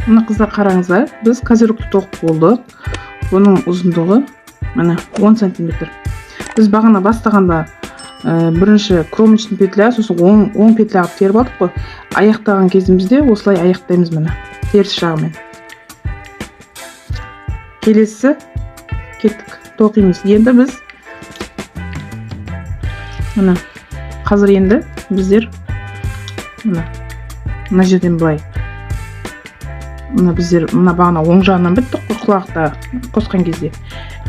Мына қыздар қараңыздар, біз козерогты тоқып болдық. Оның ұзындығы міне 10 см. Біз бағана бастағанда бірінші кромочный петля, сосын оң петляға теріп алдық қой. Аяқтаған кезімізде осылай аяқтаймыз міне, теріс жағымен. Келесі кеттік, тоқимыз. Енді біз міне қазір енді біздер мына жерден былай біздер мына бағана оң жағынан біттік қой құлақта қосқан кезде.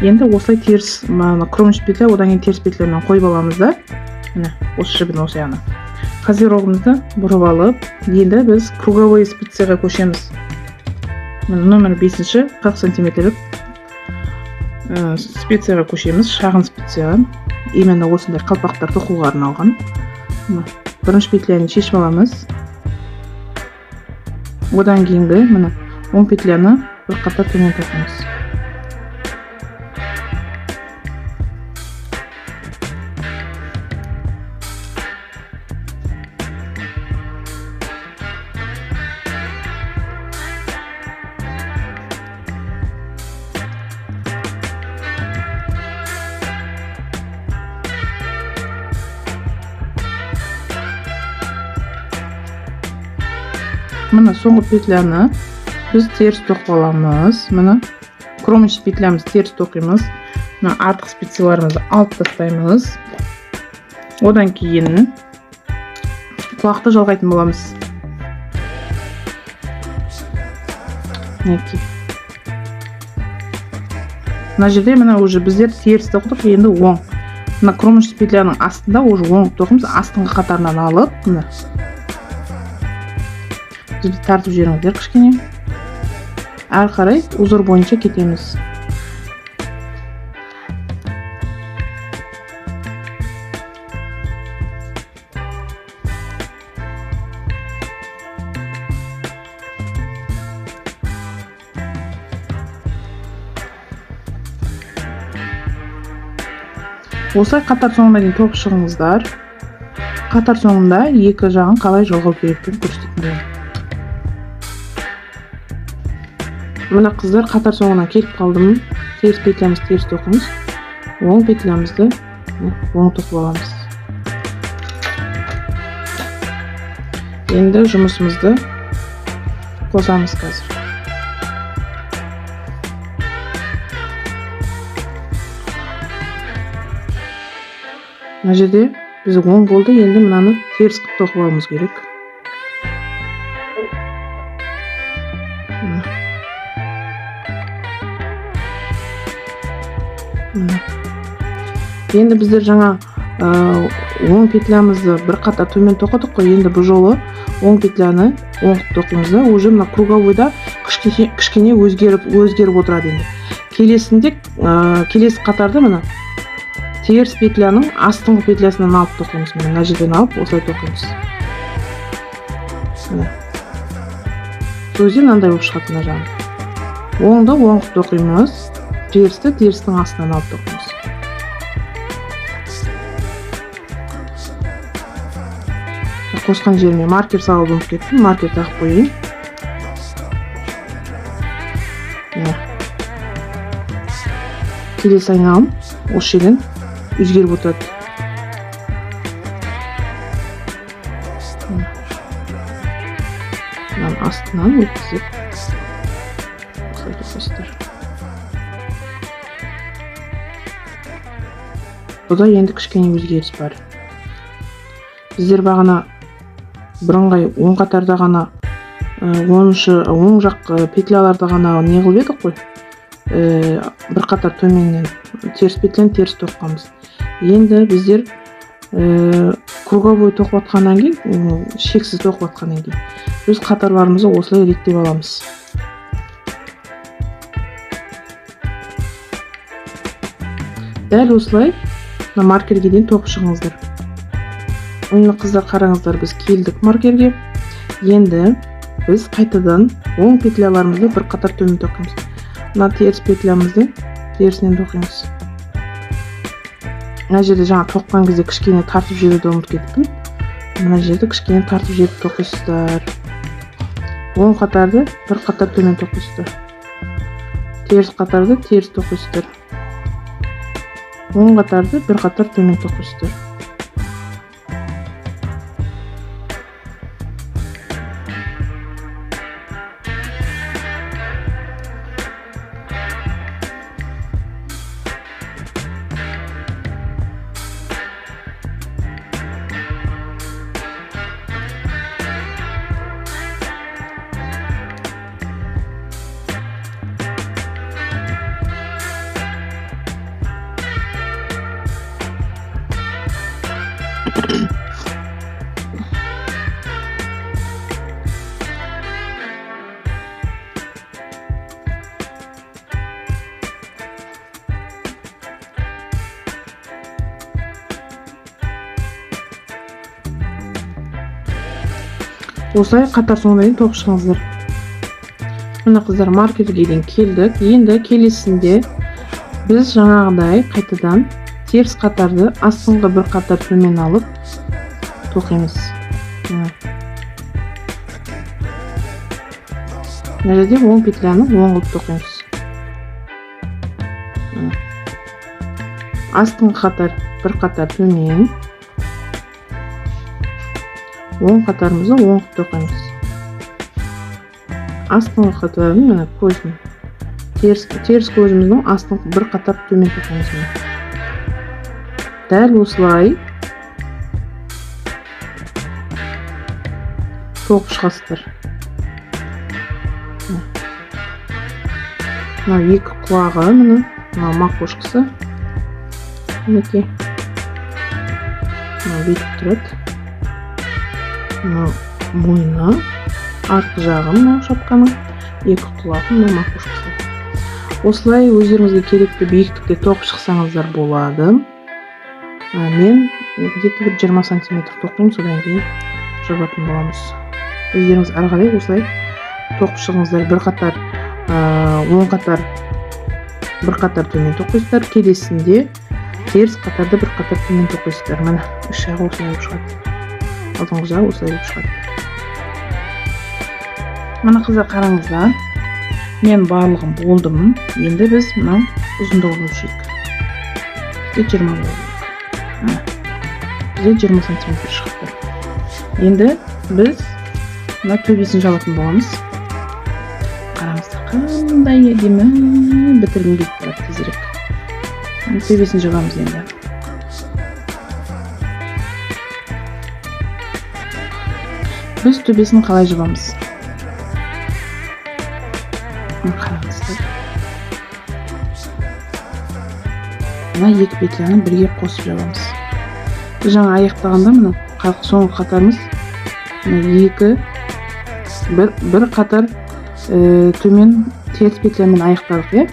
Енді осылай теріс кромочный петля, одан кейін теріс петлямен қойып аламыз да. Міне осы жерден осы яғына. Козерогымызды бұрып алып, енді біз круговой спицаға көшеміз. Номер 5-ші 40 см спицаға көшеміз, шағын спицаға. Именно осындай қалпақтар тоқуға арналған. Бірінші петляны шешіп аламыз. Одан кейінгі міне оң петляны бір қатар төмен тоқимыз. Мына соңғы петляны біз теріс тоқып аламыз. Мына кромочный петлямыз теріс тоқимыз. Мына артық спицаларымызды алып тастаймыз. Одан кейін құлақты жалғайтын боламыз. Мына жерде мына уже біздер теріс тоқтық, енді оң. Мына кромочный петляның астында уже оң тоқимыз, астыңғы қатарынан алып, мына бізді тартып жіберіңіздер кішкене. Әрі қарай узор бойынша кетеміз. Осылай қатар соңына дейін тоқып шығыңыздар. Қатар соңында екі жағын қалай жалғау керектігін көрсететін боламын. Мына қыздар қатар соңынан келіп қалдым. Теріс петлямызды теріс тоқимыз. Оң петлямызды оң тоқып аламыз. Енді жұмысымызды қосамыз қазір. Мына жерде біз оң болды, енді мынаны теріс қып тоқып алуымыз керек. Енді біздер жаңа оң петлямызды бір қатар төмен тоқыдық қой. Енді бұл жолы оң петляны оң тоқимыз да, уже мына круговойда кішкене өзгеріп отырады енді. Келесінде келесі қатарды мына теріс петляның астыңғы петлясынан алып тоқимыз. Мына жерден алып осылай тоқимыз. Сөзде мынандай болып шығады мына жағын. Оңды оң тоқимыз, терісті терістің астынан алып тоқимыз. Қосқан жеріме маркер салып ұмытып кеттім, маркер тағып қойайын. Келесі айналым осы жерден өзгеріп отырады. Астынан өткізіп осылай тоқисыздар. Бұда енді кішкене өзгеріс бар. Біздер бағана бірыңғай оң қатарда ғана оң жақ петляларда ғана не қылып едік қой. Бір қатар төменнен теріс петляны теріс тоққанбыз. Енді біздер круговой тоқып атқаннан кейін, шексіз тоқып атқаннан кейін біз қатарларымызды осылай реттеп аламыз. Дәл осылай маркерге дейін тоқып шығыңыздар. Мына қыздар қараңыздар, біз келдік маркерге. Енді біз қайтадан оң петляларымызды бір қатар төмен тоқимыз. Мына теріс петлямызды терісінен тоқимыз. Мына жерде жаңа тоққан кезде кішкене тартып жіберуді ұмытып кеттім. Мына жерде кішкене тартып жіберіп тоқисыздар. оң қатарды бір қатар төмен тоқисыздар. Теріс қатарды теріс тоқисыздар. Оң қатарды бір қатар төмен тоқисыздар. Осылай қатар соңына дейін тоқып шығыңыздар. Мына қыздар, маркерге дейін келдік. Енді келесінде біз жаңағыдай қайтадан теріс қатарды астыңғы бір қатар төмен алып тоқимыз. Мына жерде оң петляны оң қылып тоқимыз. Астыңғы қатар бір қатар төмен, оң қатарымызды оң қылып тоқимыз. Астыңғы қатарын мына көзін, теріс көзіміздің астыңғы бір қатар төмен тоқимыз. Дәл осылай тоқып шығасыздар. Мына екі құлағы, мына макушкасы, мінекей, мына бүйтіп тұрады. Мына мойны, арты жағы мына шапканың, екі құлағы, мына макушкасы. Осылай өздеріңізге керекті биіктікте тоқып шықсаңыздар болады. Мен где-то бір 20 сантиметр тоқимын, содан кейін жабатын боламыз. Өздеріңіз ары қарай осылай тоқып шығыңыздар. Бір қатар, оң қатар, бір қатар төмен тоқисыздар. Келесінде теріс қатарды бір қатар төмен тоқисыздар. Міне үш жағы осылай болып шығады. Алдыңғы жағы осылай болып шығады. Мына қыздар, қараңыздар. Мен барлығын болдым. Енді біз мына ұзындығын өлшейік. Бізде 20 болды. Бізде 20 сантиметр шықты. Енді біз мына төбесін жабатын боламыз. Қараңыздар, қандай әдемі, бітіргім келіп тұрады тезірек. Төбесін жабамыз енді. Біз төбесін қалай жабамыз? Қараңыздар. Мына екі петляны бірге қосып жабамыз. Біз жаңа аяқтағанда мына соңғы қатарымыз екі бір қатар төмен теріс петлямен аяқтадық.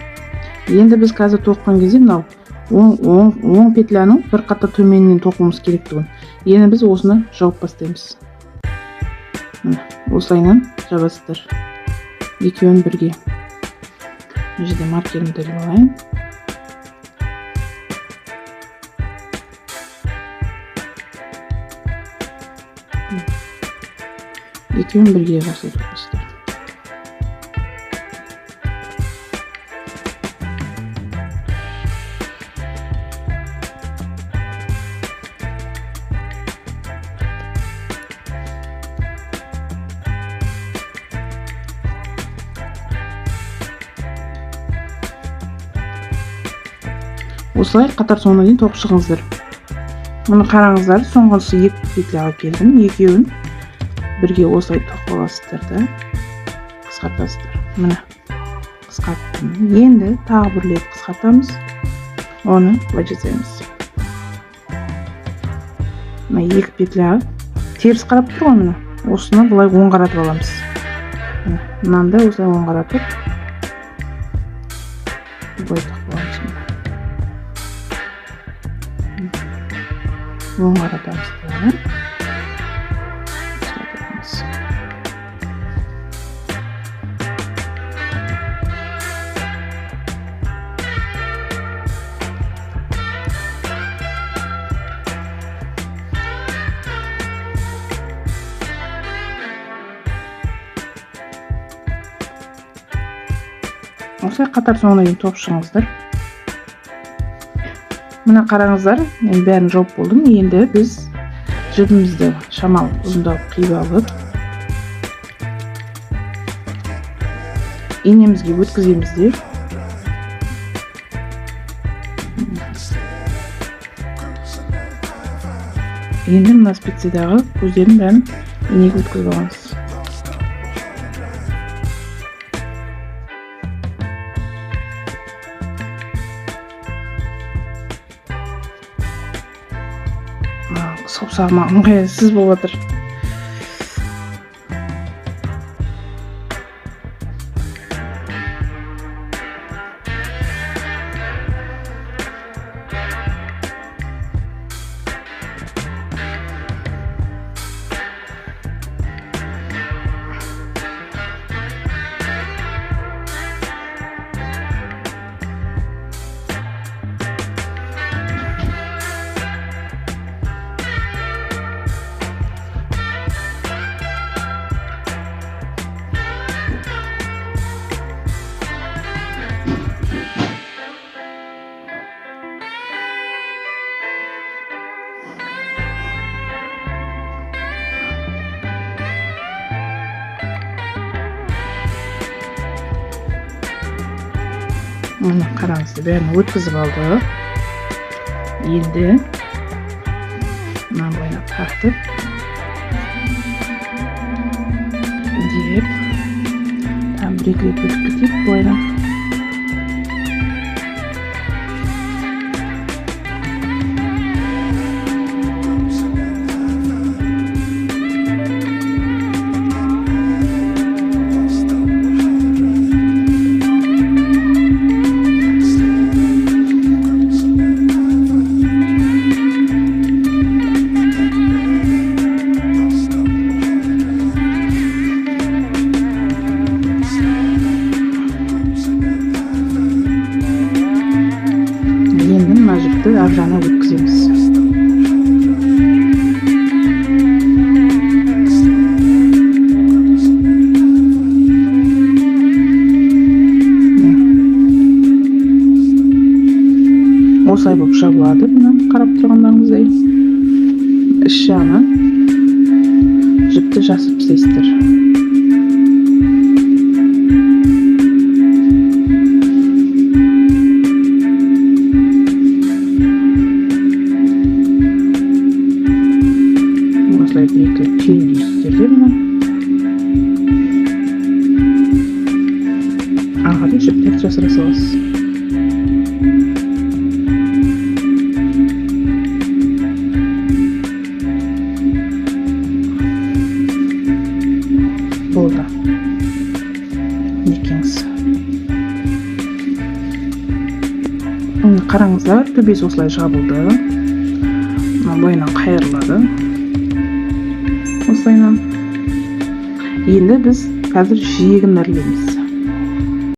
Енді біз қазір тоққан кезде мынау оң петляның бір қатар төменінен тоқуымыз керектігін. Енді біз осыны жауып бастаймыз. Осылайынан жабасыздар. Екеуін бірге. Мына жерде маркерімді іліп алайын. Екеуін бірге осылай тоқасыздар. Осылай қатар соңына дейін тоқып шығыңыздар. Мұны қараңыздар, соңғысы екі петляға келдім. Екеуін бірге осылай тоқып аласыздар да қысқартасыздар. Міне қысқарттым. Енді тағы бір рет қысқартамыз. Оны былай жасаймыз. Мына екі петля теріс қарап тұр ғой, міне. Осыны былай оң қаратып аламыз. Мынаны осылай оң қаратып былай тоқып аламыз. Оң қаратамыз да. осылай қатар соңына дейін топ шығыңыздар. Мына қараңыздар, мен бәрін жауып болдым. Енді біз жібімізді шамалы ұзындау қиып алып инемізге өткіземіз де енді мына специядағы көздерін бәрін инеге өткізіп аламыз. Саусағыма ыңғайсыз болып жатыр. Мына қараңыздар, бәрін өткізіп алды. Енді мына бойына тартып деп там бір-екі рет өтіп кетейік бойына. Ар жағына өткіземіз. Осылай болып жабылады. Мына қарап тұрғандарыңыздай іш жағына жіпті жасып тастайсыздар. Екі түйіндейсіздерде мұны. Ағады жіптерді жасыра саласыз. Болды. Некеңіз. Қараңыздар, төбесі осылай жабылды. Бойынан қайырылады. Осылайынан. Енді біз қазір жиегін әрлейміз.